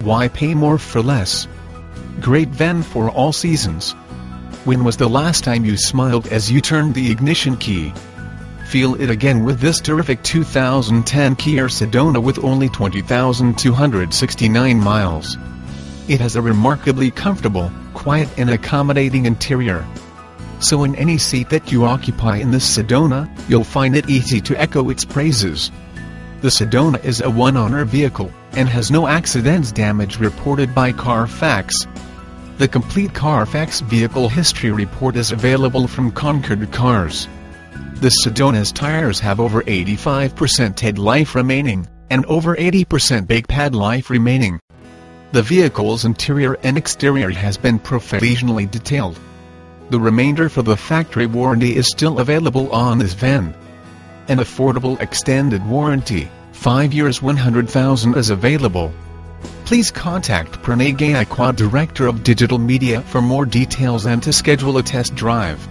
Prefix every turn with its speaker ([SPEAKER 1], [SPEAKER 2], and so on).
[SPEAKER 1] Why pay more for less? Great van for all seasons. When was the last time you smiled as you turned the ignition key? Feel it again with this terrific 2010 Kia Sedona with only 20,269 miles. It has a remarkably comfortable, quiet and accommodating interior. So in any seat that you occupy in this Sedona, you'll find it easy to echo its praises. The Sedona is a one-owner vehicle, and has no accidents damage reported by Carfax. The complete Carfax Vehicle History Report is available from Concord Cars. The Sedona's tires have over 85% head life remaining, and over 80% brake pad life remaining. The vehicle's interior and exterior has been professionally detailed. The remainder for the factory warranty is still available on this van. An affordable extended warranty, 5 years 100,000 is available. Please contact Pranay Gaikwad, Director of Digital Media, for more details and to schedule a test drive.